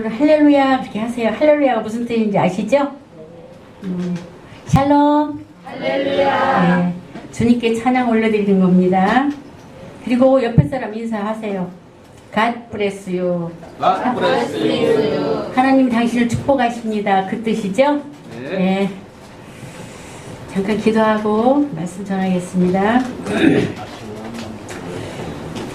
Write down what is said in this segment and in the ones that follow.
할렐루야 그렇게 하세요. 할렐루야가 무슨 뜻인지 아시죠? 샬롬 할렐루야. 네, 주님께 찬양 올려드리는 겁니다. 그리고 옆에 사람 인사하세요. God bless you. God bless you. 하나님 당신을 축복하십니다. 그 뜻이죠? 네. 네. 잠깐 기도하고 말씀 전하겠습니다.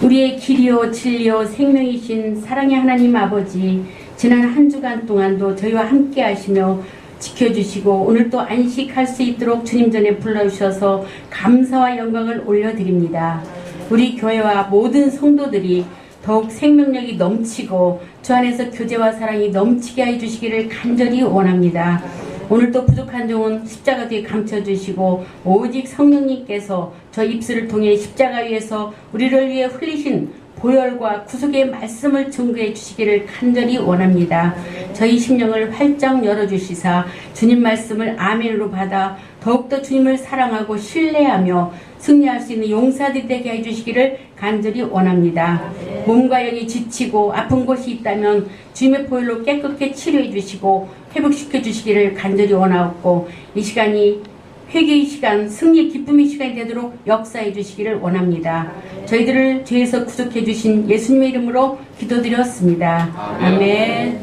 우리의 길이요 진리요 생명이신 사랑의 하나님 아버지, 지난 한 주간 동안도 저희와 함께 하시며 지켜주시고 오늘 또 안식할 수 있도록 주님 전에 불러주셔서 감사와 영광을 올려드립니다. 우리 교회와 모든 성도들이 더욱 생명력이 넘치고 주 안에서 교제와 사랑이 넘치게 해주시기를 간절히 원합니다. 오늘 또 부족한 종은 십자가 뒤에 감춰주시고 오직 성령님께서 저 입술을 통해 십자가 위에서 우리를 위해 흘리신 보혈과 구속의 말씀을 증거해 주시기를 간절히 원합니다. 저희 심령을 활짝 열어주시사 주님 말씀을 아멘으로 받아 더욱더 주님을 사랑하고 신뢰하며 승리할 수 있는 용사들이 되게 해주시기를 간절히 원합니다. 몸과 영이 지치고 아픈 곳이 있다면 주님의 보혈로 깨끗게 치료해 주시고 회복시켜 주시기를 간절히 원하옵고, 이 시간이 회개의 시간, 승리의 기쁨의 시간이 되도록 역사해 주시기를 원합니다. 저희들을 죄에서 구속해 주신 예수님의 이름으로 기도드렸습니다. 아멘.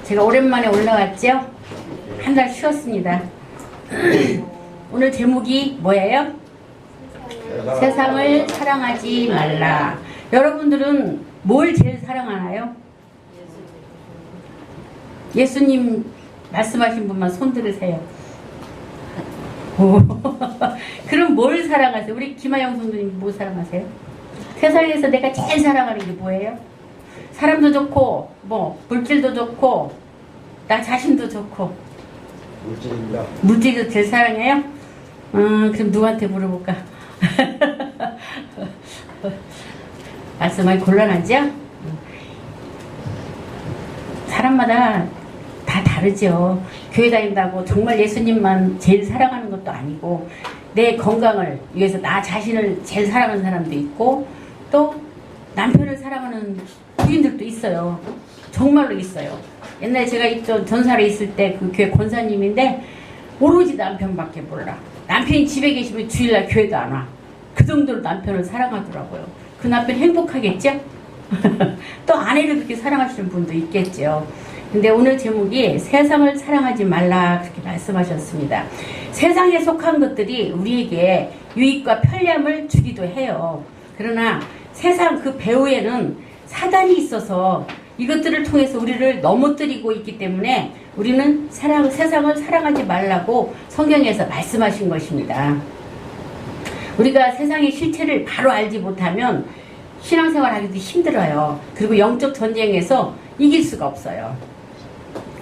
제가 오랜만에 올라왔죠? 한 달 쉬었습니다. 오늘 제목이 뭐예요? 세상을 사랑하지 말라. 여러분들은 뭘 제일 사랑하나요? 예수님 말씀하신 분만 손 들으세요. 그럼 뭘 사랑하세요? 우리 김하영 성도님 뭐 사랑하세요? 세상에서 내가 제일 사랑하는 게 뭐예요? 사람도 좋고 뭐 물질도 좋고 나 자신도 좋고. 물질입니다. 물질도 제일 사랑해요? 그럼 누구한테 물어볼까? 말씀 많이 곤란하죠? 사람마다 다 다르죠. 교회 다닌다고 정말 예수님만 제일 사랑하는 것도 아니고, 내 건강을 위해서 나 자신을 제일 사랑하는 사람도 있고, 또 남편을 사랑하는 부인들도 있어요. 정말로 있어요. 옛날에 제가 있던 전사에 있을 때 그 교회 권사님인데 오로지 남편밖에 몰라. 남편이 집에 계시면 주일날 교회도 안 와. 그 정도로 남편을 사랑하더라고요. 그 남편 행복하겠죠? 또 아내를 그렇게 사랑하시는 분도 있겠죠. 근데 오늘 제목이 세상을 사랑하지 말라 그렇게 말씀하셨습니다. 세상에 속한 것들이 우리에게 유익과 편리함을 주기도 해요. 그러나 세상 그 배후에는 사단이 있어서 이것들을 통해서 우리를 넘어뜨리고 있기 때문에 우리는 세상을 사랑하지 말라고 성경에서 말씀하신 것입니다. 우리가 세상의 실체를 바로 알지 못하면 신앙생활 하기도 힘들어요. 그리고 영적 전쟁에서 이길 수가 없어요.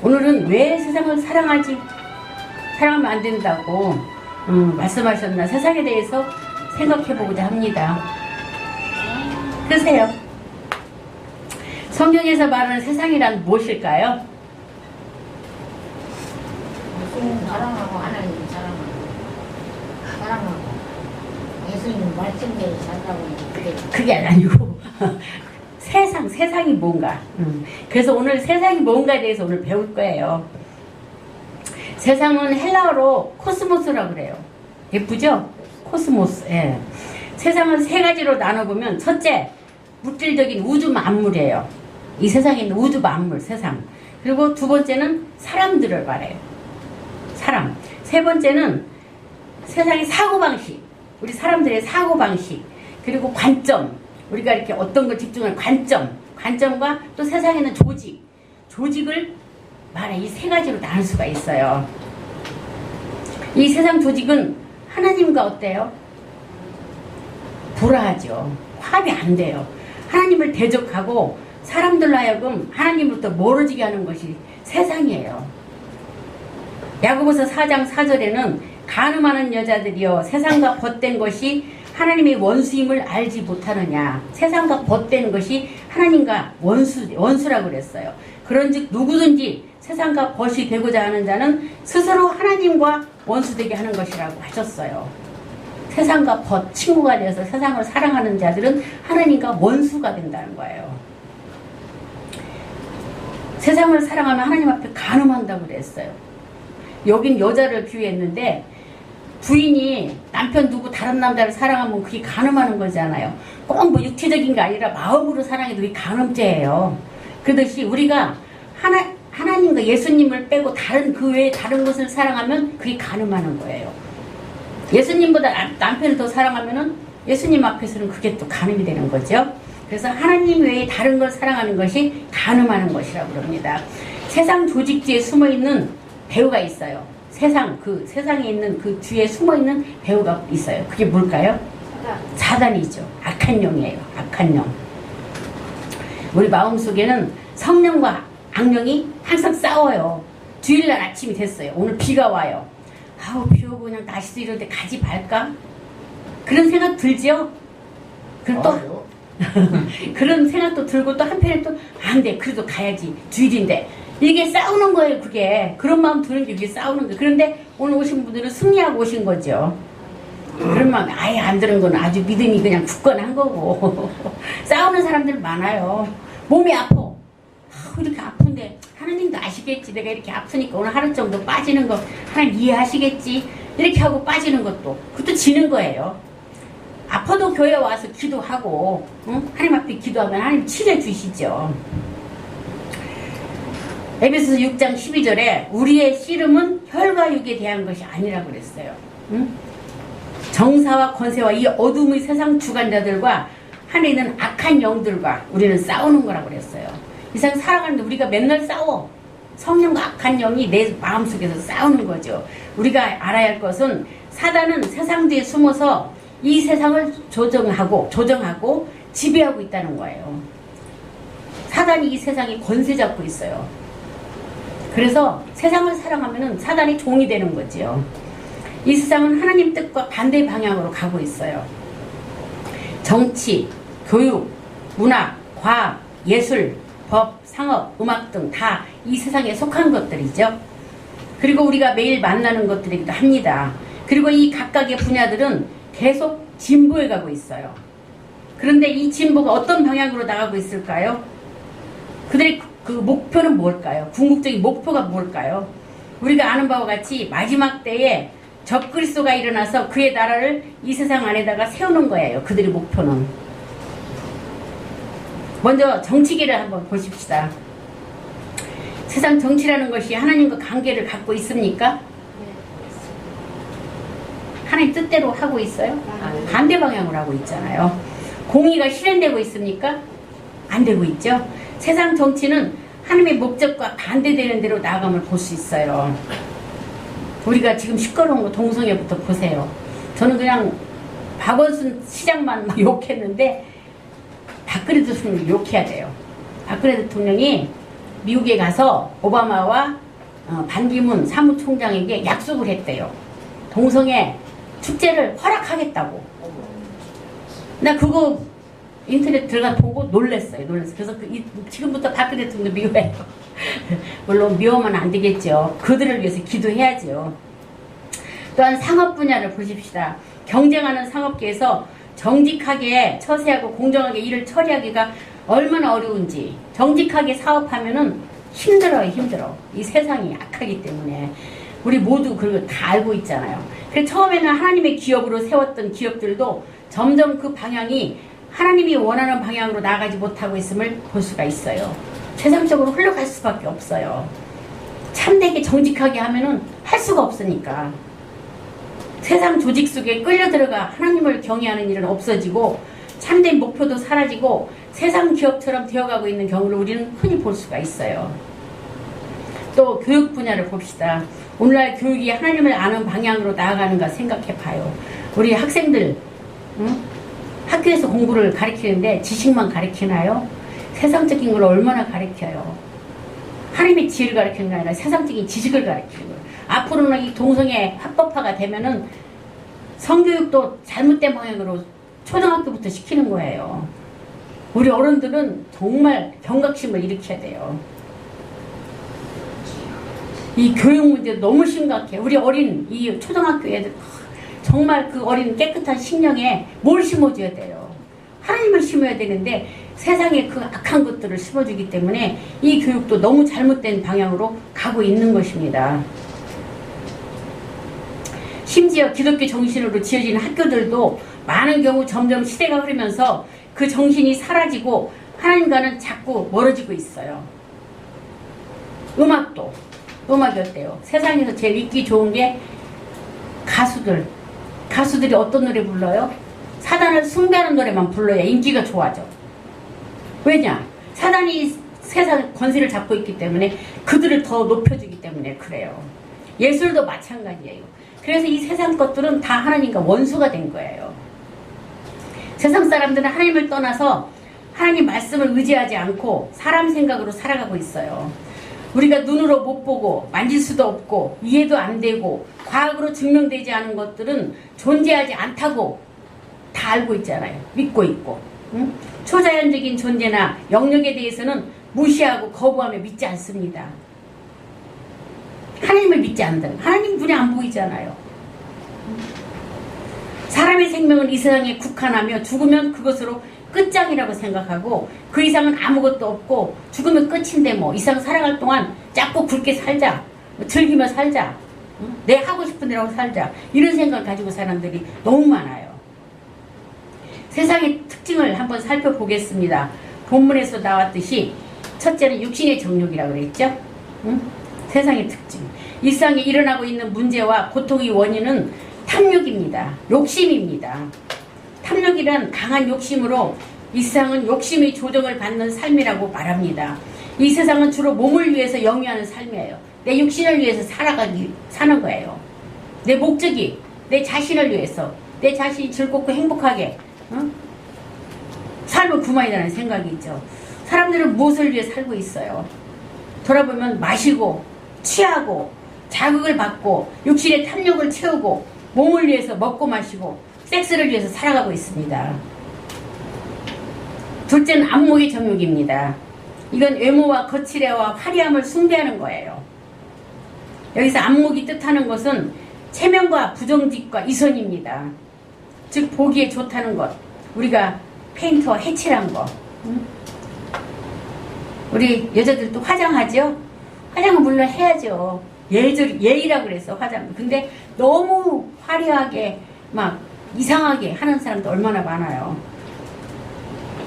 오늘은 왜 세상을 사랑하면 안 된다고 말씀하셨나, 세상에 대해서 생각해보고자 합니다. 그러세요. 성경에서 말하는 세상이란 무엇일까요? 예수님 사랑하고 하나님 사랑하고 예수님 말씀대로 살라고. 그게 아니고 세상이 뭔가. 그래서 오늘 세상이 뭔가에 대해서 오늘 배울 거예요. 세상은 헬라어로 코스모스라고 그래요. 예쁘죠? 코스모스. 예. 세상은 세 가지로 나눠보면, 첫째, 물질적인 우주 만물이에요. 이 세상에 있는 우주 만물, 세상. 그리고 두 번째는 사람들을 말해요. 사람. 세 번째는 세상의 사고방식. 우리 사람들의 사고방식. 그리고 관점. 우리가 이렇게 어떤 걸 집중하는 관점과 또 세상에 있는 조직을 말해. 이 세 가지로 나눌 수가 있어요. 이 세상 조직은 하나님과 어때요? 불화하죠. 화합이 안 돼요. 하나님을 대적하고 사람들로 하여금 하나님으로부터 멀어지게 하는 것이 세상이에요. 야고보서 4장 4절에는 간음하는 여자들이여 세상과 벗된 것이 하나님의 원수임을 알지 못하느냐. 세상과 벗된 것이 하나님과 원수라고 그랬어요. 그런즉 누구든지 세상과 벗이 되고자 하는 자는 스스로 하나님과 원수되게 하는 것이라고 하셨어요. 세상과 벗, 친구가 되어서 세상을 사랑하는 자들은 하나님과 원수가 된다는 거예요. 세상을 사랑하면 하나님 앞에 간음한다고 그랬어요. 여긴 여자를 비유했는데 부인이 남편 두고 다른 남자를 사랑하면 그게 간음하는 거잖아요. 꼭 뭐 육체적인 게 아니라 마음으로 사랑해도 그게 간음죄예요. 그렇듯이 우리가 하나님과 예수님을 빼고 다른 그 외에 다른 것을 사랑하면 그게 간음하는 거예요. 예수님보다 남편을 더 사랑하면은 예수님 앞에서는 그게 또 간음이 되는 거죠. 그래서 하나님 외에 다른 걸 사랑하는 것이 간음하는 것이라고 그럽니다. 세상 조직주에 숨어있는 배우가 있어요. 세상에 있는 그 뒤에 숨어있는 배우가 있어요. 그게 뭘까요? 사단이죠. 악한 영이에요. 악한 영. 우리 마음속에는 성령과 악령이 항상 싸워요. 주일날 아침이 됐어요. 오늘 비가 와요. 아우 비 오고 그냥 날씨도 이런데 가지 말까? 그런 생각 들죠? 그리고 또 그런 생각도 들고 또 한편에 또 안 돼. 그래도 가야지. 주일인데. 이게 싸우는 거예요. 그게. 그런 마음 드는 게 이게 싸우는 거예요. 그런데 오늘 오신 분들은 승리하고 오신 거죠. 그런 마음이 아예 안 드는 건 아주 믿음이 그냥 굳건한 거고. 싸우는 사람들 많아요. 몸이 아파. 이렇게 아픈데 하나님도 아시겠지. 내가 이렇게 아프니까 오늘 하루 정도 빠지는 거 하나님 이해하시겠지. 이렇게 하고 빠지는 것도 그것도 지는 거예요. 아파도 교회 와서 기도하고 하나님 앞에 기도하면 하나님 치료주시죠. 에베소서 6장 12절에 우리의 씨름은 혈과 육에 대한 것이 아니라고 그랬어요. 정사와 권세와 이 어둠의 세상 주관자들과 하늘에 있는 악한 영들과 우리는 싸우는 거라고 그랬어요. 이 세상 살아가는데 우리가 맨날 싸워. 성령과 악한 영이 내 마음속에서 싸우는 거죠. 우리가 알아야 할 것은 사단은 세상 뒤에 숨어서 이 세상을 조정하고 지배하고 있다는 거예요. 사단이 이 세상에 권세 잡고 있어요. 그래서 세상을 사랑하면 사단이 종이 되는 거지요. 이 세상은 하나님 뜻과 반대 방향으로 가고 있어요. 정치, 교육, 문화, 과학, 예술, 법, 상업, 음악 등 다 이 세상에 속한 것들이죠. 그리고 우리가 매일 만나는 것들이기도 합니다. 그리고 이 각각의 분야들은 계속 진보해 가고 있어요. 그런데 이 진보가 어떤 방향으로 나가고 있을까요? 그들의 그 목표는 뭘까요? 궁극적인 목표가 뭘까요? 우리가 아는 바와 같이 마지막 때에 적그리스도가 일어나서 그의 나라를 이 세상 안에다가 세우는 거예요. 그들의 목표는. 먼저 정치계를 한번 보십시다. 세상 정치라는 것이 하나님과 관계를 갖고 있습니까? 하나님 뜻대로 하고 있어요? 반대 방향으로 하고 있잖아요. 공의가 실현되고 있습니까? 안 되고 있죠. 세상 정치는 하나님의 목적과 반대되는 대로 나아감을 볼 수 있어요. 우리가 지금 시끄러운 거 동성애부터 보세요. 저는 그냥 박원순 시장만 막 욕했는데 박근혜 대통령을 욕해야 돼요. 박근혜 대통령이 미국에 가서 오바마와 반기문 사무총장에게 약속을 했대요. 동성애 축제를 허락하겠다고. 나 그거 인터넷 들어가 보고 놀랬어요. 그래서 지금부터 박근혜 대통령 미워해요. 물론 미워하면 안 되겠죠. 그들을 위해서 기도해야죠. 또한 상업 분야를 보십시다. 경쟁하는 상업계에서 정직하게 처세하고 공정하게 일을 처리하기가 얼마나 어려운지. 정직하게 사업하면은 힘들어. 이 세상이 악하기 때문에 우리 모두 그걸 다 알고 있잖아요. 그래서 처음에는 하나님의 기업으로 세웠던 기업들도 점점 그 방향이 하나님이 원하는 방향으로 나가지 못하고 있음을 볼 수가 있어요. 세상적으로 흘러갈 수밖에 없어요. 참되게 정직하게 하면은 할 수가 없으니까. 세상 조직 속에 끌려 들어가 하나님을 경외하는 일은 없어지고 참된 목표도 사라지고 세상 기업처럼 되어가고 있는 경우를 우리는 흔히 볼 수가 있어요. 또 교육 분야를 봅시다. 오늘날 교육이 하나님을 아는 방향으로 나아가는가 생각해 봐요. 우리 학생들 학교에서 공부를 가르치는데 지식만 가르치나요? 세상적인 걸 얼마나 가르쳐요? 하나님의 지혜를 가르치는 게 아니라 세상적인 지식을 가르치는 거예요. 앞으로는 이 동성애 합법화가 되면은 성교육도 잘못된 방향으로 초등학교부터 시키는 거예요. 우리 어른들은 정말 경각심을 일으켜야 돼요. 이 교육 문제 너무 심각해. 우리 어린 이 초등학교 애들 정말 그 어린 깨끗한 심령에 뭘 심어줘야 돼요. 하나님을 심어야 되는데 세상에 그 악한 것들을 심어주기 때문에 이 교육도 너무 잘못된 방향으로 가고 있는 것입니다. 심지어 기독교 정신으로 지어진 학교들도 많은 경우 점점 시대가 흐르면서 그 정신이 사라지고 하나님과는 자꾸 멀어지고 있어요. 음악이 어때요? 세상에서 제일 인기 좋은 게 가수들이 어떤 노래 불러요? 사단을 숭배하는 노래만 불러야 인기가 좋아져. 왜냐? 사단이 세상 권세를 잡고 있기 때문에 그들을 더 높여주기 때문에 그래요. 예술도 마찬가지예요. 그래서 이 세상 것들은 다 하나님과 원수가 된 거예요. 세상 사람들은 하나님을 떠나서 하나님 말씀을 의지하지 않고 사람 생각으로 살아가고 있어요. 우리가 눈으로 못 보고 만질 수도 없고 이해도 안 되고 과학으로 증명되지 않은 것들은 존재하지 않다고 다 알고 있잖아요. 믿고 있고. 응? 초자연적인 존재나 영역에 대해서는 무시하고 거부하며 믿지 않습니다. 하나님을 믿지 않는다. 하나님 눈에 안 보이잖아요. 사람의 생명은 이 세상에 국한하며 죽으면 그것으로 끝장이라고 생각하고 그 이상은 아무것도 없고 죽으면 끝인데 뭐 이상 살아갈 동안 짧고 굵게 살자, 즐기며 살자, 내 하고 싶은 대로 살자, 이런 생각을 가지고 사람들이 너무 많아요. 세상의 특징을 한번 살펴보겠습니다. 본문에서 나왔듯이 첫째는 육신의 정욕이라고 그랬죠. 세상의 특징. 일상에 일어나고 있는 문제와 고통의 원인은 탐욕입니다. 욕심입니다. 탐욕이란 강한 욕심으로 일상은 욕심의 조정을 받는 삶이라고 말합니다. 이 세상은 주로 몸을 위해서 영위하는 삶이에요. 내 육신을 위해서 사는 거예요. 내 목적이 내 자신을 위해서, 내 자신이 즐겁고 행복하게 삶을 구만이라는 생각이 있죠. 사람들은 무엇을 위해 살고 있어요? 돌아보면 마시고 취하고 자극을 받고 육신의 탐욕을 채우고 몸을 위해서 먹고 마시고 섹스를 위해서 살아가고 있습니다. 둘째는 안목의 정욕입니다. 이건 외모와 거칠애와 화려함을 숭배하는 거예요. 여기서 안목이 뜻하는 것은 체면과 부정직과 이선입니다. 즉 보기에 좋다는 것. 우리가 페인트와 해칠한 거. 우리 여자들도 화장하죠? 화장은 물론 해야죠. 예의라고 그래서 화장. 근데 너무 화려하게 막 이상하게 하는 사람도 얼마나 많아요.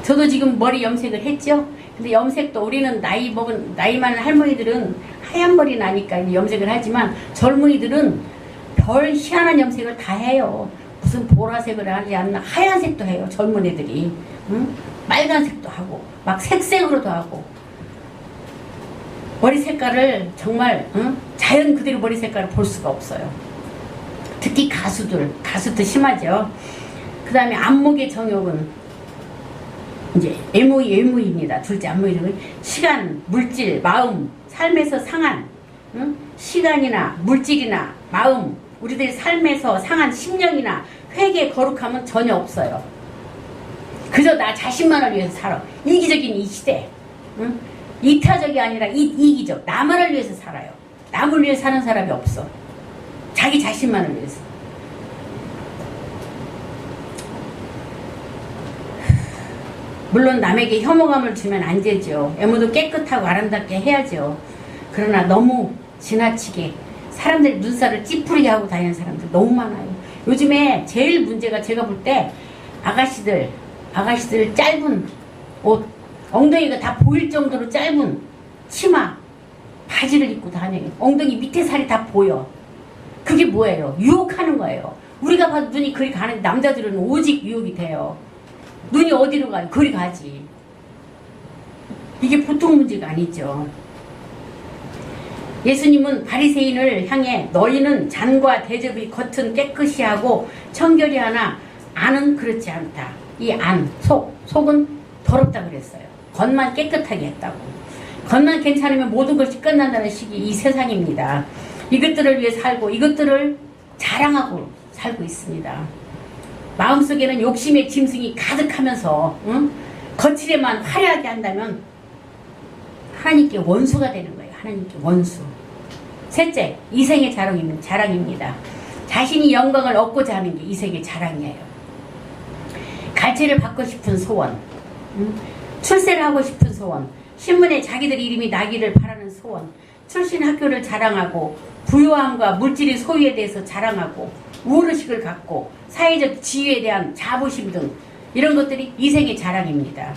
저도 지금 머리 염색을 했죠. 근데 염색도 우리는 나이 많은 할머니들은 하얀 머리 나니까 염색을 하지만 젊은이들은 별 희한한 염색을 다 해요. 무슨 보라색을 하지 않나 하얀색도 해요. 젊은 애들이. 빨간색도 하고 막 색색으로도 하고. 머리 색깔을 정말 자연 그대로 머리 색깔을 볼 수가 없어요. 특히 가수도 심하죠. 그 다음에 안목의 정욕은 이제 외모입니다. 둘째 안목의 정욕은 시간, 물질, 마음, 삶에서 상한 시간이나 물질이나 마음, 우리들의 삶에서 상한 심령이나 회개, 거룩함은 전혀 없어요. 그저 나 자신만을 위해서 살아. 이기적인 이 시대. 이타적이 아니라 이기적. 나만을 위해서 살아요. 남을 위해 사는 사람이 없어. 자기 자신만을 위해서. 물론 남에게 혐오감을 주면 안 되죠. 외모도 깨끗하고 아름답게 해야죠. 그러나 너무 지나치게 사람들이 눈살을 찌푸리게 하고 다니는 사람들 너무 많아요. 요즘에 제일 문제가 제가 볼 때 아가씨들 짧은 옷, 엉덩이가 다 보일 정도로 짧은 치마, 바지를 입고 다녀요. 엉덩이 밑에 살이 다 보여. 그게 뭐예요? 유혹하는 거예요. 우리가 봐도 눈이 그리 가는데 남자들은 오직 유혹이 돼요. 눈이 어디로 가요? 그리 가지. 이게 보통 문제가 아니죠. 예수님은 바리새인을 향해 너희는 잔과 대접이 겉은 깨끗이 하고 청결히 하나 안은 그렇지 않다. 이 안, 속은 더럽다 그랬어요. 겉만 깨끗하게 했다고. 겉만 괜찮으면 모든 것이 끝난다는 식이 이 세상입니다. 이것들을 위해 살고 이것들을 자랑하고 살고 있습니다. 마음속에는 욕심의 짐승이 가득하면서 거칠에만 화려하게 한다면 하나님께 원수가 되는 거예요. 하나님께 원수. 셋째, 이생의 자랑입니다. 자신이 영광을 얻고자 하는 게 이생의 자랑이에요. 갈채를 받고 싶은 소원. 출세를 하고 싶은 소원, 신문에 자기들 이름이 나기를 바라는 소원, 출신 학교를 자랑하고 부유함과 물질의 소유에 대해서 자랑하고 우월의식을 갖고 사회적 지위에 대한 자부심 등 이런 것들이 이생의 자랑입니다.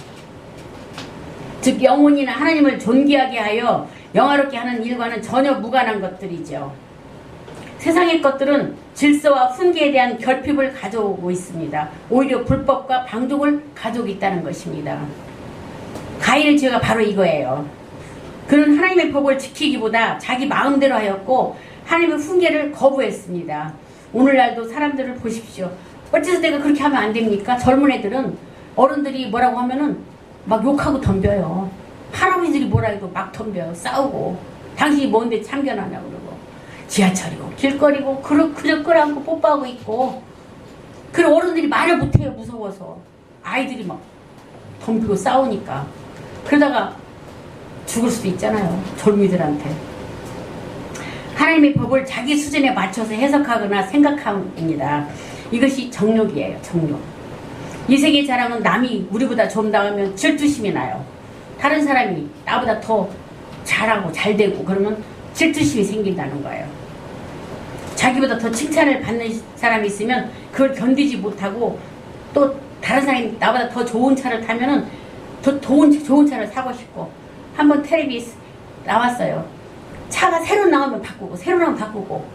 즉 영혼이나 하나님을 존귀하게 하여 영화롭게 하는 일과는 전혀 무관한 것들이죠. 세상의 것들은 질서와 훈계에 대한 결핍을 가져오고 있습니다. 오히려 불법과 방종을 가져오고 있다는 것입니다. 가인의 죄가 바로 이거예요. 그는 하나님의 법을 지키기보다 자기 마음대로 하였고 하나님의 훈계를 거부했습니다. 오늘날도 사람들을 보십시오. 어째서 내가 그렇게 하면 안 됩니까? 젊은 애들은 어른들이 뭐라고 하면은 막 욕하고 덤벼요. 할아버지들이 뭐라 해도 막 덤벼요. 싸우고 당신이 뭔데 참견하냐고 그러고 지하철이고 길거리고 그저 끌어안고 뽀뽀하고 있고 그런 어른들이 말을 못해요. 무서워서 아이들이 막 덤비고 싸우니까 그러다가 죽을 수도 있잖아요. 젊은이들한테. 하나님의 법을 자기 수준에 맞춰서 해석하거나 생각합니다. 이것이 정욕이에요. 정욕. 이 세계 자랑은 남이 우리보다 좀 나으면 질투심이 나요. 다른 사람이 나보다 더 잘하고 잘되고 그러면 질투심이 생긴다는 거예요. 자기보다 더 칭찬을 받는 사람이 있으면 그걸 견디지 못하고 또 다른 사람이 나보다 더 좋은 차를 타면은 더 좋은 차를 사고 싶고 한번 텔레비 나왔어요. 차가 새로 나오면 바꾸고 새로 나오면 바꾸고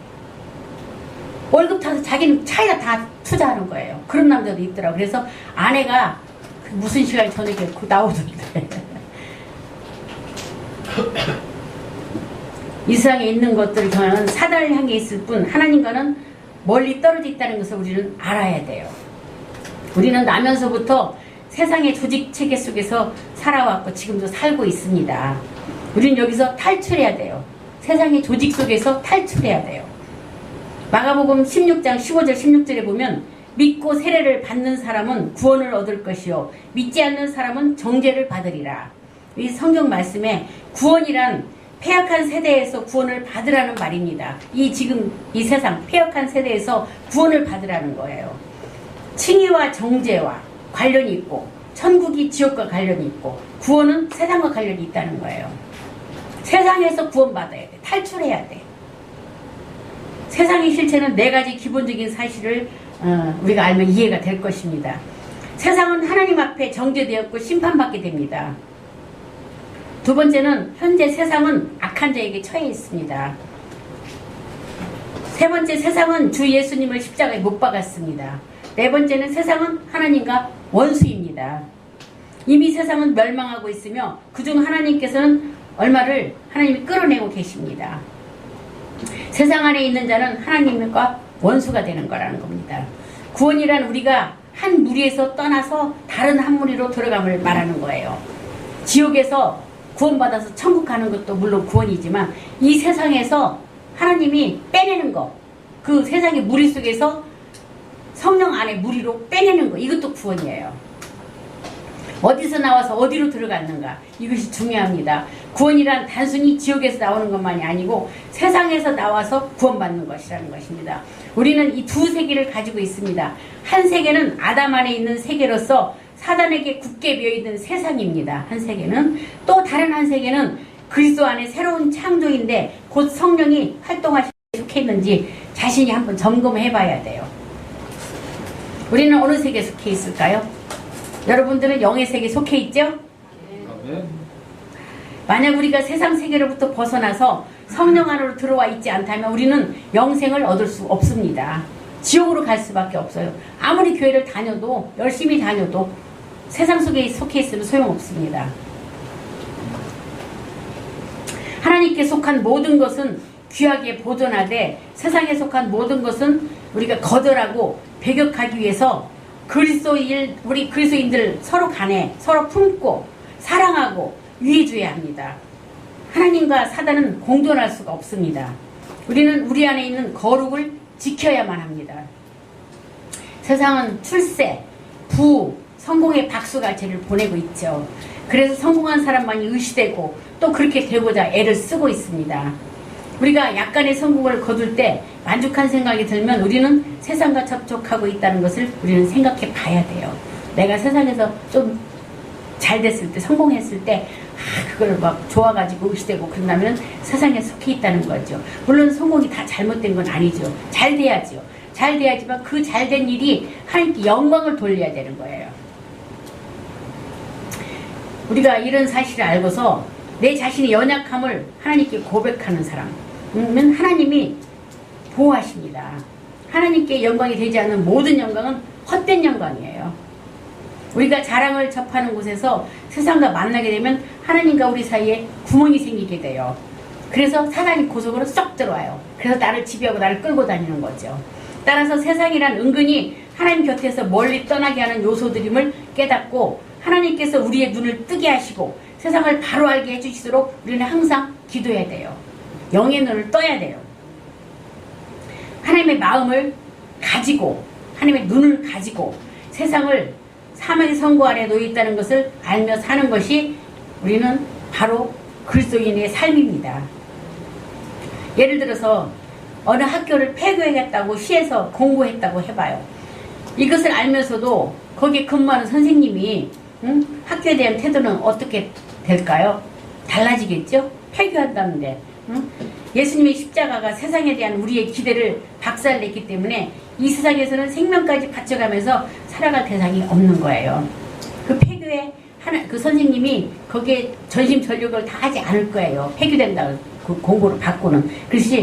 월급 타서 자기는 차에다 다 투자하는 거예요. 그런 남자도 있더라고요. 그래서 아내가 무슨 시간에 저녁에 나오던데 이 세상에 있는 것들을 저는 사단을 향해 있을 뿐 하나님과는 멀리 떨어져 있다는 것을 우리는 알아야 돼요. 우리는 나면서부터 세상의 조직 체계 속에서 살아왔고 지금도 살고 있습니다. 우리는 여기서 탈출해야 돼요. 세상의 조직 속에서 탈출해야 돼요. 마가복음 16장 15절 16절에 보면 믿고 세례를 받는 사람은 구원을 얻을 것이요 믿지 않는 사람은 정죄를 받으리라. 이 성경 말씀에 구원이란 폐역한 세대에서 구원을 받으라는 말입니다. 지금 이 세상 폐역한 세대에서 구원을 받으라는 거예요. 칭의와 정죄와 관련이 있고 천국이 지옥과 관련이 있고 구원은 세상과 관련이 있다는 거예요. 세상에서 구원받아야 돼. 탈출해야 돼. 세상의 실체는 네 가지 기본적인 사실을 우리가 알면 이해가 될 것입니다. 세상은 하나님 앞에 정죄되었고 심판받게 됩니다. 두 번째는 현재 세상은 악한 자에게 처해 있습니다. 세 번째, 세상은 주 예수님을 십자가에 못 박았습니다. 네 번째는 세상은 하나님과 원수입니다. 이미 세상은 멸망하고 있으며 그중 하나님께서는 얼마를 하나님이 끌어내고 계십니다. 세상 안에 있는 자는 하나님과 원수가 되는 거라는 겁니다. 구원이란 우리가 한 무리에서 떠나서 다른 한 무리로 들어감을 말하는 거예요. 지옥에서 구원받아서 천국 가는 것도 물론 구원이지만 이 세상에서 하나님이 빼내는 거, 그 세상의 무리 속에서 성령 안에 무리로 빼내는 거, 이것도 구원이에요. 어디서 나와서 어디로 들어갔는가, 이것이 중요합니다. 구원이란 단순히 지옥에서 나오는 것만이 아니고 세상에서 나와서 구원받는 것이라는 것입니다. 우리는 이 두 세계를 가지고 있습니다. 한 세계는 아담 안에 있는 세계로서 사단에게 굳게 매여있는 세상입니다. 한 세계는. 또 다른 한 세계는 그리스도 안에 새로운 창조인데 곧 성령이 활동하시게 속해 있는지 자신이 한번 점검해 봐야 돼요. 우리는 어느 세계에 속해 있을까요? 여러분들은 영의 세계에 속해 있죠? 만약 우리가 세상 세계로부터 벗어나서 성령 안으로 들어와 있지 않다면 우리는 영생을 얻을 수 없습니다. 지옥으로 갈 수밖에 없어요. 아무리 교회를 다녀도, 열심히 다녀도 세상 속에 속해 있으면 소용없습니다. 하나님께 속한 모든 것은 귀하게 보존하되 세상에 속한 모든 것은 우리가 거절하고 배격하기 위해서 우리 그리스도인들 서로 간에 서로 품고 사랑하고 위해줘야 합니다. 하나님과 사단은 공존할 수가 없습니다. 우리는 우리 안에 있는 거룩을 지켜야만 합니다. 세상은 출세, 부, 성공의 박수갈채를 보내고 있죠. 그래서 성공한 사람만이 의시되고 또 그렇게 되고자 애를 쓰고 있습니다. 우리가 약간의 성공을 거둘 때 만족한 생각이 들면 우리는 세상과 접촉하고 있다는 것을 우리는 생각해 봐야 돼요. 내가 세상에서 좀 잘 됐을 때, 성공했을 때, 그걸 막 좋아가지고 의시되고 그러면 세상에 속해 있다는 거죠. 물론 성공이 다 잘못된 건 아니죠. 잘 돼야죠. 잘 돼야지만 그 잘된 일이 하나님께 영광을 돌려야 되는 거예요. 우리가 이런 사실을 알고서 내 자신의 연약함을 하나님께 고백하는 사람은 하나님이 보호하십니다. 하나님께 영광이 되지 않는 모든 영광은 헛된 영광이에요. 우리가 자랑을 접하는 곳에서 세상과 만나게 되면 하나님과 우리 사이에 구멍이 생기게 돼요. 그래서 사단이 고속으로 쏙 들어와요. 그래서 나를 지배하고 나를 끌고 다니는 거죠. 따라서 세상이란 은근히 하나님 곁에서 멀리 떠나게 하는 요소들임을 깨닫고 하나님께서 우리의 눈을 뜨게 하시고 세상을 바로 알게 해주시도록 우리는 항상 기도해야 돼요. 영의 눈을 떠야 돼요. 하나님의 마음을 가지고 하나님의 눈을 가지고 세상을 사망의 선고 아래 놓여 있다는 것을 알며 사는 것이 우리는 바로 그리스도인의 삶입니다. 예를 들어서 어느 학교를 폐교하겠다고 시에서 공고했다고 해봐요. 이것을 알면서도 거기에 근무하는 선생님이 학교에 대한 태도는 어떻게 될까요? 달라지겠죠? 폐교한다는데. 예수님의 십자가가 세상에 대한 우리의 기대를 박살냈기 때문에 이 세상에서는 생명까지 바쳐가면서 살아갈 대상이 없는 거예요. 그 폐교에 그 선생님이 거기에 전심전력을 다 하지 않을 거예요. 폐교된다고 그 공고를 받고는. 그래서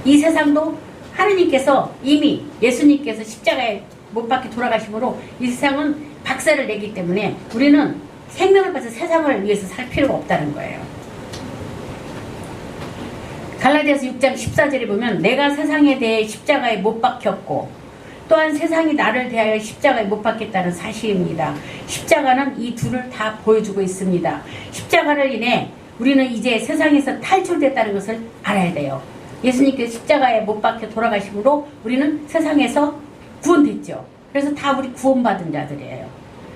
이 세상도 하느님께서 이미 예수님께서 십자가에 못 박혀 돌아가심으로 이 세상은 박살을 내기 때문에 우리는 생명을 바쳐 세상을 위해서 살 필요가 없다는 거예요. 갈라디아서 6장 14절에 보면 내가 세상에 대해 십자가에 못 박혔고 또한 세상이 나를 대하여 십자가에 못 박혔다는 사실입니다. 십자가는 이 둘을 다 보여주고 있습니다. 십자가를 인해 우리는 이제 세상에서 탈출됐다는 것을 알아야 돼요. 예수님께서 십자가에 못 박혀 돌아가심으로 우리는 세상에서 구원됐죠. 그래서 다 우리 구원받은 자들이에요.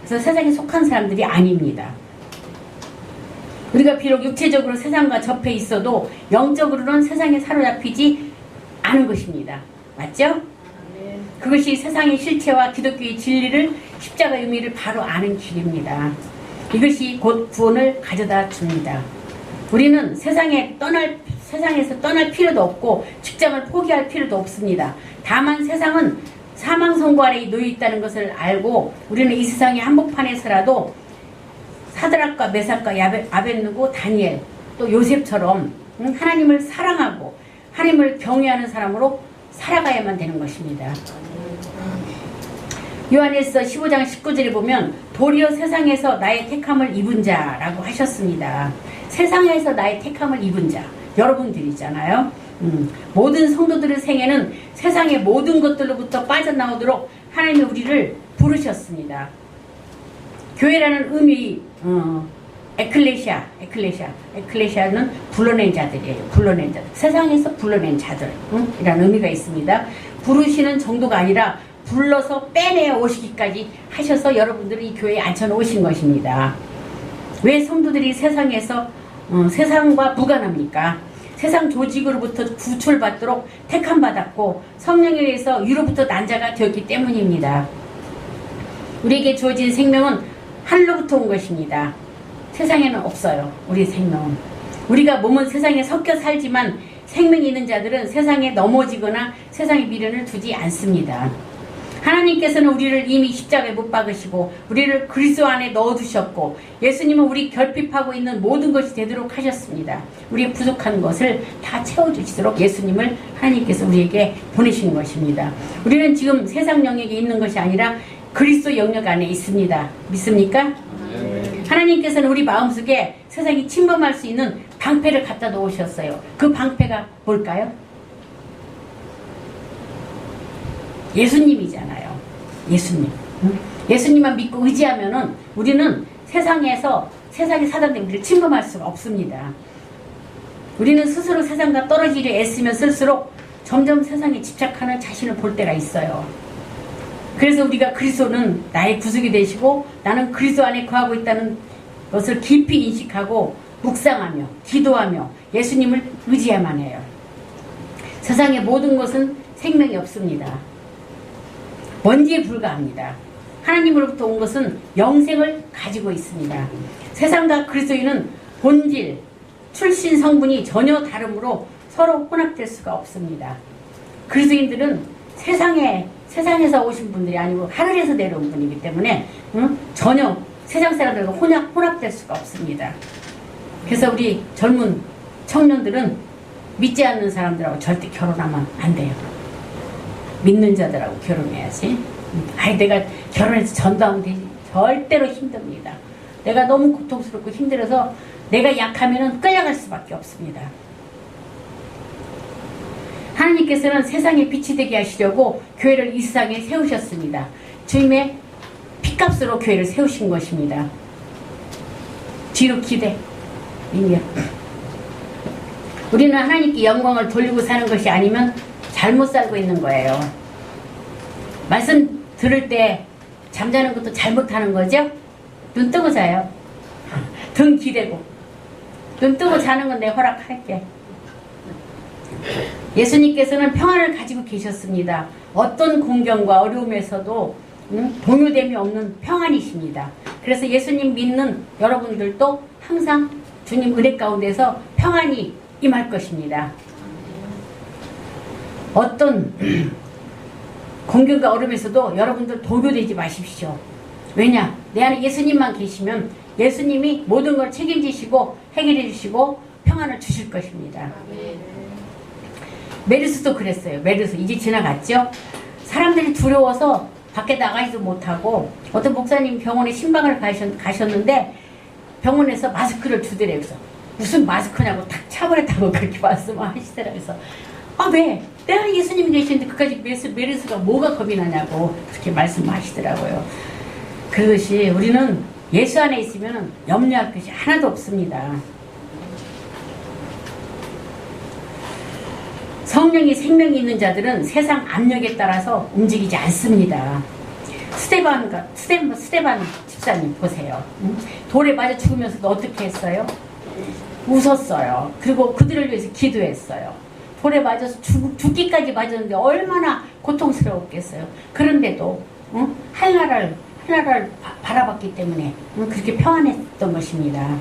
그래서 세상에 속한 사람들이 아닙니다. 우리가 비록 육체적으로 세상과 접해 있어도 영적으로는 세상에 사로잡히지 않은 것입니다. 맞죠? 그것이 세상의 실체와 기독교의 진리를 십자가의 의미를 바로 아는 길입니다. 이것이 곧 구원을 가져다 줍니다. 우리는 세상에서 떠날 필요도 없고 직장을 포기할 필요도 없습니다. 다만 세상은 사망 선고 아래 놓여 있다는 것을 알고 우리는 이 세상의 한복판에서라도 사드락과 메삭과 아벳느고 다니엘 또 요셉처럼 하나님을 사랑하고 하나님을 경외하는 사람으로 살아가야만 되는 것입니다. 요한일서 15장 19절에 보면 도리어 세상에서 나의 택함을 입은 자라고 하셨습니다. 세상에서 나의 택함을 입은 자 여러분들이잖아요. 모든 성도들의 생애는 세상의 모든 것들로부터 빠져나오도록 하나님이 우리를 부르셨습니다. 교회라는 의미 에클레시아는 불러낸 자들이에요. 불러낸 자들. 세상에서 불러낸 자들 이라는 의미가 있습니다. 부르시는 정도가 아니라 불러서 빼내어 오시기까지 하셔서 여러분들이 이 교회에 앉혀놓으신 것입니다. 왜 성도들이 세상에서 세상과 무관합니까? 세상 조직으로부터 구출받도록 택함받았고 성령에 의해서 위로부터 난 자가 되었기 때문입니다. 우리에게 주어진 생명은 하늘로부터 온 것입니다. 세상에는 없어요. 우리 생명은. 우리가 몸은 세상에 섞여 살지만 생명이 있는 자들은 세상에 넘어지거나 세상의 미련을 두지 않습니다. 하나님께서는 우리를 이미 십자가에 못 박으시고 우리를 그리스도 안에 넣어두셨고 예수님은 우리 결핍하고 있는 모든 것이 되도록 하셨습니다. 우리의 부족한 것을 다 채워주시도록 예수님을 하나님께서 우리에게 보내신 것입니다. 우리는 지금 세상 영역에 있는 것이 아니라 그리스도 영역 안에 있습니다. 믿습니까? 하나님께서는 우리 마음속에 세상이 침범할 수 있는 방패를 갖다 놓으셨어요. 그 방패가 뭘까요? 예수님이잖아요. 예수님. 예수님만 믿고 의지하면은 우리는 세상의 사단들이 우리를 침범할 수가 없습니다. 우리는 스스로 세상과 떨어지려 애쓰면 쓸수록 점점 세상에 집착하는 자신을 볼 때가 있어요. 그래서 우리가 그리스도는 나의 구속이 되시고 나는 그리스도 안에 거하고 있다는 것을 깊이 인식하고 묵상하며 기도하며 예수님을 의지해야만 해요. 세상의 모든 것은 생명이 없습니다. 먼지에 불과합니다. 하나님으로부터 온 것은 영생을 가지고 있습니다. 세상과 그리스도인은 본질, 출신 성분이 전혀 다르므로 서로 혼합될 수가 없습니다. 그리스도인들은 세상에서 오신 분들이 아니고 하늘에서 내려온 분이기 때문에 전혀 세상 사람들과 혼합될 수가 없습니다. 그래서 우리 젊은 청년들은 믿지 않는 사람들하고 절대 결혼하면 안 돼요. 믿는 자들하고 결혼해야지. 아이 내가 결혼해서 전도하면 되지. 절대로 힘듭니다. 내가 너무 고통스럽고 힘들어서 내가 약하면 끌려갈 수밖에 없습니다. 하나님께서는 세상에 빛이 되게 하시려고 교회를 이 세상에 세우셨습니다. 주님의 피값으로 교회를 세우신 것입니다. 뒤로 기대. 우리는 하나님께 영광을 돌리고 사는 것이 아니면 잘못 살고 있는 거예요. 말씀 들을 때 잠자는 것도 잘못하는 거죠? 눈 뜨고 자요. 등 기대고. 눈 뜨고 자는 건 내 허락할게. 예수님께서는 평안을 가지고 계셨습니다. 어떤 공경과 어려움에서도 동요됨이 없는 평안이십니다. 그래서 예수님 믿는 여러분들도 항상 주님 은혜 가운데서 평안이 임할 것입니다. 어떤 공경과 어려움에서도 여러분들 동요되지 마십시오. 왜냐? 내 안에 예수님만 계시면 예수님이 모든 걸 책임지시고 해결해 주시고 평안을 주실 것입니다. 메르스도 그랬어요. 메르스 이제 지나갔죠? 사람들이 두려워서 밖에 나가지도 못하고 어떤 목사님 병원에 신방을 가셨는데 병원에서 마스크를 주더래요. 그래서 무슨 마스크냐고 탁 차버렸다고 그렇게 말씀하시더라고요. 그래서 왜? 내가 예수님이 계시는데 그까지 메르스가 뭐가 겁이 나냐고 그렇게 말씀하시더라고요. 그것이 우리는 예수 안에 있으면 염려할 것이 하나도 없습니다. 성령이 생명이 있는 자들은 세상 압력에 따라서 움직이지 않습니다. 스테반 집사님 보세요. 돌에 맞아 죽으면서도 어떻게 했어요? 웃었어요. 그리고 그들을 위해서 기도했어요. 돌에 맞아서 죽기까지 맞았는데 얼마나 고통스러웠겠어요. 그런데도 한나라를 바라봤기 때문에 그렇게 평안했던 것입니다.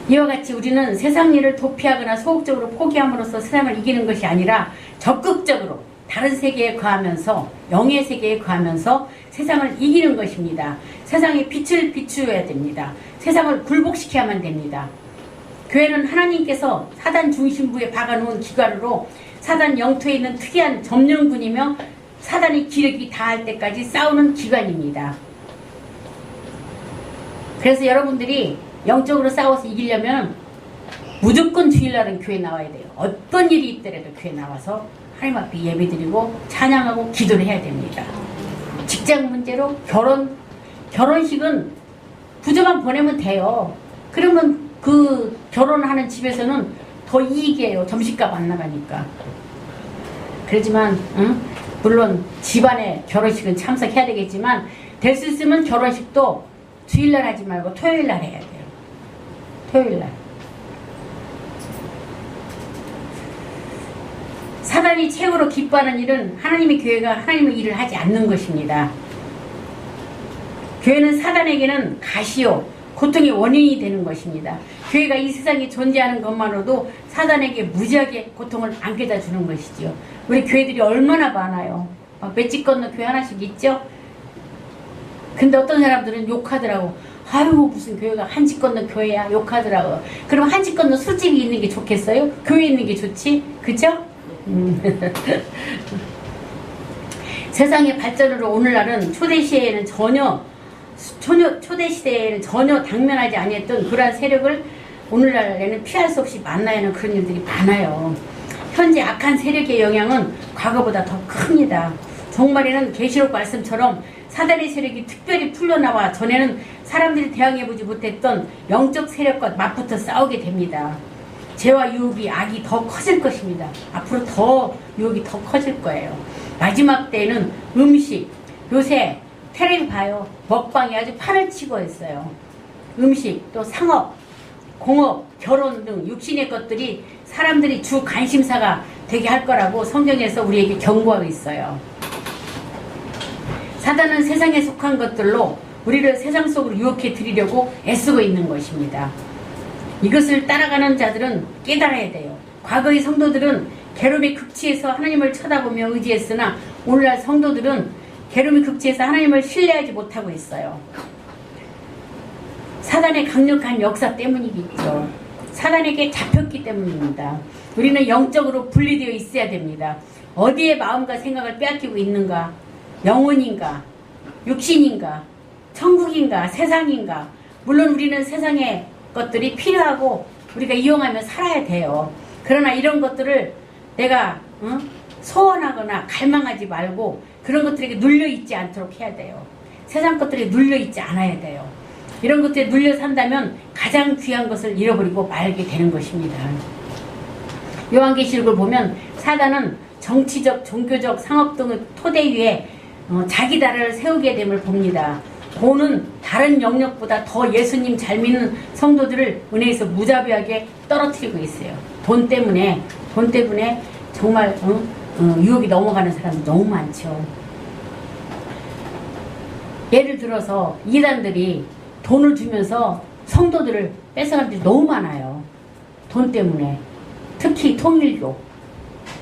이와 같이 우리는 세상 일을 도피하거나 소극적으로 포기함으로써 세상을 이기는 것이 아니라 적극적으로 다른 세계에 거하면서 영의 세계에 거하면서 세상을 이기는 것입니다. 세상에 빛을 비추어야 됩니다. 세상을 굴복시켜야만 됩니다. 교회는 하나님께서 사단 중심부에 박아놓은 기관으로 사단 영토에 있는 특이한 점령군이며 사단의 기력이 다할 때까지 싸우는 기관입니다. 그래서 여러분들이 영적으로 싸워서 이기려면 무조건 주일날은 교회 나와야 돼요. 어떤 일이 있더라도 교회 나와서 하나님 앞에 예배드리고 찬양하고 기도를 해야 됩니다. 직장 문제로 결혼식은 부조만 보내면 돼요. 그러면 그 결혼하는 집에서는 더 이익이에요. 점심값 안 나가니까. 그렇지만 물론 집안에 결혼식은 참석해야 되겠지만 될 수 있으면 결혼식도 주일날 하지 말고 토요일날 해야 돼요. 토요일날. 사단이 최고로 기뻐하는 일은 하나님의 교회가 하나님의 일을 하지 않는 것입니다. 교회는 사단에게는 가시요 고통의 원인이 되는 것입니다. 교회가 이 세상에 존재하는 것만으로도 사단에게 무지하게 고통을 안겨다 주는 것이죠. 우리 교회들이 얼마나 많아요. 맷집 건너 교회 하나씩 있죠? 근데 어떤 사람들은 욕하더라고. 아유 무슨 교회가 한 집 건너 교회야 욕하더라고. 그럼 한 집 건너 술집이 있는 게 좋겠어요? 교회 있는 게 좋지? 그죠? 세상의 발전으로 오늘날은 초대시대에는 전혀 당면하지 아니했던 그러한 세력을 오늘날에는 피할 수 없이 만나야 하는 그런 일들이 많아요. 현재 악한 세력의 영향은 과거보다 더 큽니다. 종말에는 계시록 말씀처럼 사단의 세력이 특별히 풀려나와 전에는 사람들이 대항해보지 못했던 영적 세력과 맞붙어 싸우게 됩니다. 죄와 유혹이 악이 더 커질 것입니다. 앞으로 더 유혹이 더 커질 거예요. 마지막 때에는 음식, 요새 텔레비 봐요. 먹방이 아주 판을 치고 있어요. 음식, 또 상업, 공업, 결혼 등 육신의 것들이 사람들이 주 관심사가 되게 할 거라고 성경에서 우리에게 경고하고 있어요. 사단은 세상에 속한 것들로 우리를 세상 속으로 유혹해 드리려고 애쓰고 있는 것입니다. 이것을 따라가는 자들은 깨달아야 돼요. 과거의 성도들은 괴로움의 극치에서 하나님을 쳐다보며 의지했으나 오늘날 성도들은 괴로움의 극치에서 하나님을 신뢰하지 못하고 있어요. 사단의 강력한 역사 때문이겠죠. 사단에게 잡혔기 때문입니다. 우리는 영적으로 분리되어 있어야 됩니다. 어디에 마음과 생각을 빼앗기고 있는가? 영혼인가? 육신인가? 천국인가? 세상인가? 물론 우리는 세상의 것들이 필요하고 우리가 이용하며 살아야 돼요. 그러나 이런 것들을 내가 소원하거나 갈망하지 말고 그런 것들에게 눌려있지 않도록 해야 돼요. 세상 것들에 눌려있지 않아야 돼요. 이런 것들에 눌려 산다면 가장 귀한 것을 잃어버리고 말게 되는 것입니다. 요한계시록을 보면 사단은 정치적, 종교적, 상업 등의 토대 위에 자기 나라를 세우게 됨을 봅니다. 돈은 다른 영역보다 더 예수님 잘 믿는 성도들을 은혜에서 무자비하게 떨어뜨리고 있어요. 돈 때문에 정말 유혹이 넘어가는 사람이 너무 많죠. 예를 들어서 이단들이 돈을 주면서 성도들을 뺏어간 분들이 너무 많아요. 돈 때문에. 특히 통일교.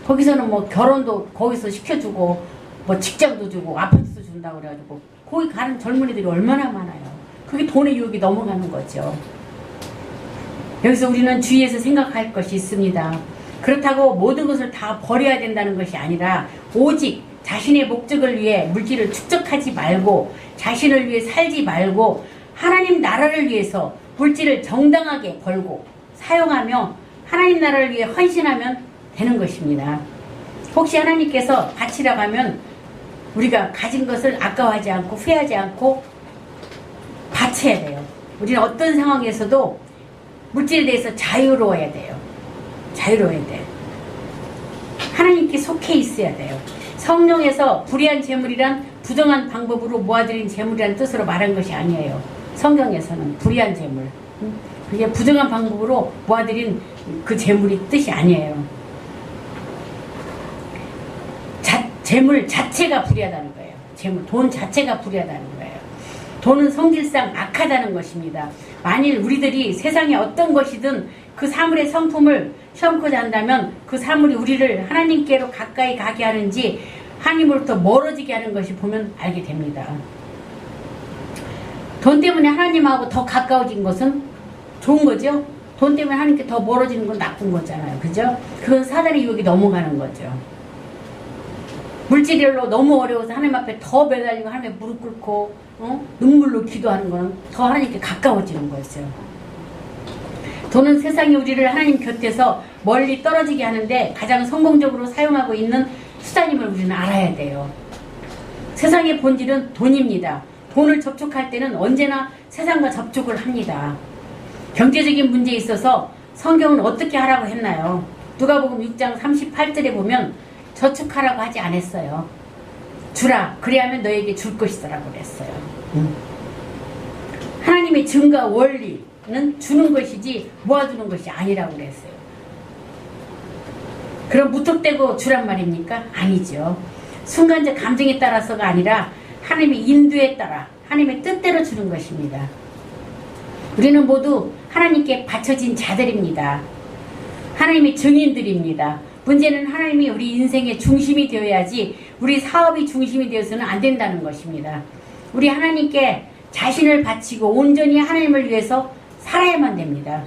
거기서는 뭐 결혼도 거기서 시켜주고 뭐 직장도 주고 아파트도 준다고 그래가지고 거기 가는 젊은이들이 얼마나 많아요. 그게 돈의 유혹이 넘어가는 거죠. 여기서 우리는 주위에서 생각할 것이 있습니다. 그렇다고 모든 것을 다 버려야 된다는 것이 아니라 오직 자신의 목적을 위해 물질을 축적하지 말고 자신을 위해 살지 말고 하나님 나라를 위해서 물질을 정당하게 벌고 사용하며 하나님 나라를 위해 헌신하면 되는 것입니다. 혹시 하나님께서 바치라고 하면 우리가 가진 것을 아까워하지 않고 후회하지 않고 바쳐야 돼요. 우리는 어떤 상황에서도 물질에 대해서 자유로워야 돼요. 자유로워야 돼요. 하나님께 속해 있어야 돼요. 성령에서 불의한 재물이란 부정한 방법으로 모아들인 재물이라는 뜻으로 말한 것이 아니에요. 성경에서는 불의한 재물, 그게 부정한 방법으로 모아들인 그 재물이 뜻이 아니에요. 재물 자체가 불의하다는 거예요. 재물, 돈 자체가 불의하다는 거예요. 돈은 성질상 악하다는 것입니다. 만일 우리들이 세상에 어떤 것이든 그 사물의 성품을 시험코자 한다면 그 사물이 우리를 하나님께로 가까이 가게 하는지 하나님으로부터 멀어지게 하는 것이 보면 알게 됩니다. 돈 때문에 하나님하고 더 가까워진 것은 좋은 거죠. 돈 때문에 하나님께 더 멀어지는 건 나쁜 거잖아요. 그죠? 그건 사단의 유혹이 넘어가는 거죠. 물질로 너무 어려워서 하나님 앞에 더 매달리고 하나님께 무릎 꿇고 눈물로 기도하는 건 더 하나님께 가까워지는 거죠. 돈은 세상이 우리를 하나님 곁에서 멀리 떨어지게 하는데 가장 성공적으로 사용하고 있는 수단임을 우리는 알아야 돼요. 세상의 본질은 돈입니다. 돈을 접촉할 때는 언제나 세상과 접촉을 합니다. 경제적인 문제에 있어서 성경은 어떻게 하라고 했나요? 누가복음 6장 38절에 보면 저축하라고 하지 않았어요. 주라, 그래야면 너에게 줄 것이다라고 그랬어요. 하나님의 증거 원리는 주는 것이지 모아두는 것이 아니라고 그랬어요. 그럼 무턱대고 주란 말입니까? 아니죠. 순간적 감정에 따라서가 아니라 하나님의 인도에 따라 하나님의 뜻대로 주는 것입니다. 우리는 모두 하나님께 바쳐진 자들입니다. 하나님의 증인들입니다. 문제는 하나님이 우리 인생의 중심이 되어야지 우리 사업이 중심이 되어서는 안 된다는 것입니다. 우리 하나님께 자신을 바치고 온전히 하나님을 위해서 살아야만 됩니다.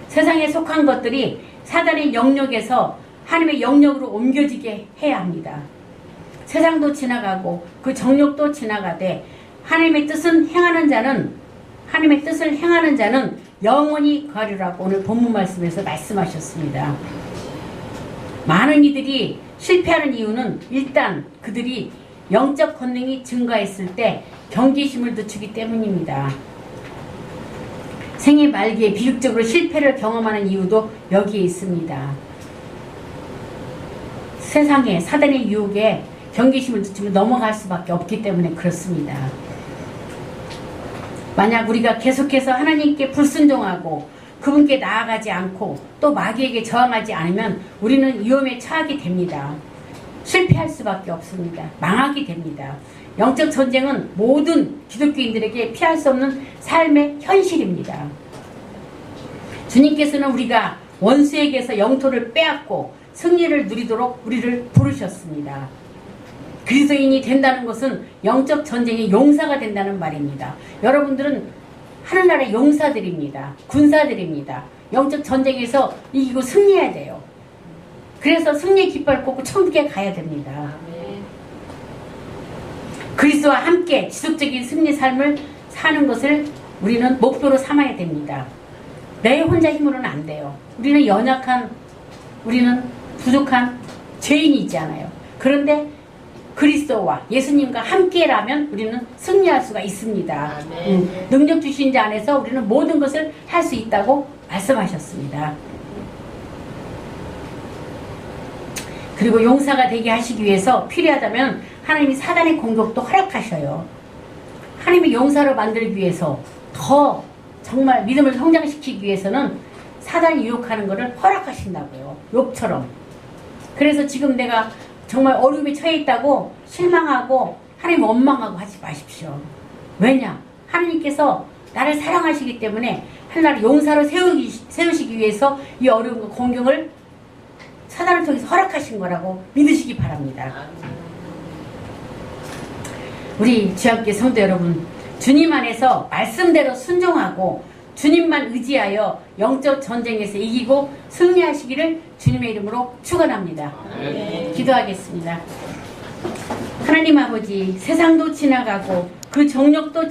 세상에 속한 것들이 사단의 영역에서 하나님의 영역으로 옮겨지게 해야 합니다. 세상도 지나가고 그 정욕도 지나가되 하나님의 뜻을 행하는 자는 영원히 거하리라고 오늘 본문 말씀에서 말씀하셨습니다. 많은 이들이 실패하는 이유는 일단 그들이 영적 권능이 증가했을 때 경계심을 늦추기 때문입니다. 생애 말기에 비극적으로 실패를 경험하는 이유도 여기에 있습니다. 세상에 사단의 유혹에 경계심을 늦추면 넘어갈 수밖에 없기 때문에 그렇습니다. 만약 우리가 계속해서 하나님께 불순종하고 그분께 나아가지 않고 또 마귀에게 저항하지 않으면 우리는 위험에 처하게 됩니다. 실패할 수밖에 없습니다. 망하게 됩니다. 영적 전쟁은 모든 기독교인들에게 피할 수 없는 삶의 현실입니다. 주님께서는 우리가 원수에게서 영토를 빼앗고 승리를 누리도록 우리를 부르셨습니다. 그리스도인이 된다는 것은 영적 전쟁의 용사가 된다는 말입니다. 여러분들은 하늘나라의 용사들입니다. 군사들입니다. 영적 전쟁에서 이기고 승리해야 돼요. 그래서 승리의 깃발을 꽂고 천국에 가야 됩니다. 그리스도와 함께 지속적인 승리 삶을 사는 것을 우리는 목표로 삼아야 됩니다. 내 혼자 힘으로는 안 돼요. 우리는 연약한, 우리는 부족한 죄인이잖아요. 그런데 그리스도와 예수님과 함께라면 우리는 승리할 수가 있습니다. 능력 주신 자 안에서 우리는 모든 것을 할 수 있다고 말씀하셨습니다. 그리고 용사가 되게 하시기 위해서 필요하다면 하나님이 사단의 공격도 허락하셔요. 하나님이 용사로 만들기 위해서 더 정말 믿음을 성장시키기 위해서는 사단이 유혹하는 것을 허락하신다고요. 욥처럼. 그래서 지금 내가 정말 어려움에 처해 있다고 실망하고 하나님 원망하고 하지 마십시오. 왜냐? 하나님께서 나를 사랑하시기 때문에 하나님 용사로 세우시기 위해서 이 어려움과 공경을 사단을 통해서 허락하신 거라고 믿으시기 바랍니다. 우리 주함께 성도 여러분, 주님 안에서 말씀대로 순종하고 주님만 의지하여 영적 전쟁에서 이기고 승리하시기를 주님의 이름으로 축원합니다. 기도하겠습니다. 하나님 아버지, 세상도 지나가고 그 정력도